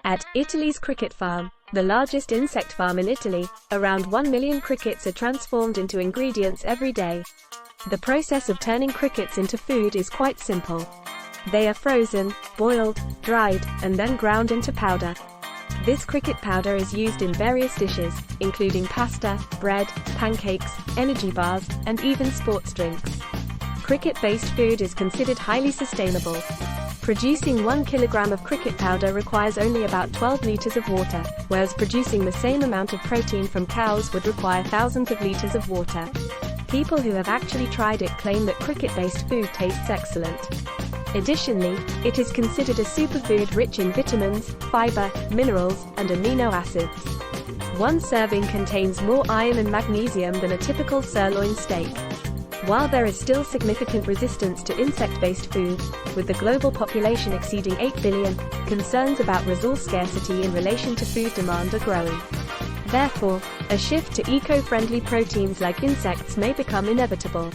At Italy's cricket farm, the largest insect farm in Italy, around 1 million crickets are transformed into ingredients every day. The process of turning crickets into food is quite simple. They are frozen, boiled, dried, and then ground into powder. This cricket powder is used in various dishes, including pasta, bread, pancakes, energy bars, and even sports drinks. Cricket-based food is considered highly sustainable. Producing 1 kilogram of cricket powder requires only about 12 liters of water, whereas producing the same amount of protein from cows would require thousands of liters of water. People who have actually tried it claim that cricket-based food tastes excellent. Additionally, it is considered a superfood rich in vitamins, fiber, minerals, and amino acids. One serving contains more iron and magnesium than a typical sirloin steak. While there is still significant resistance to insect-based food, with the global population exceeding 8 billion, concerns about resource scarcity in relation to food demand are growing. Therefore, a shift to eco-friendly proteins like insects may become inevitable.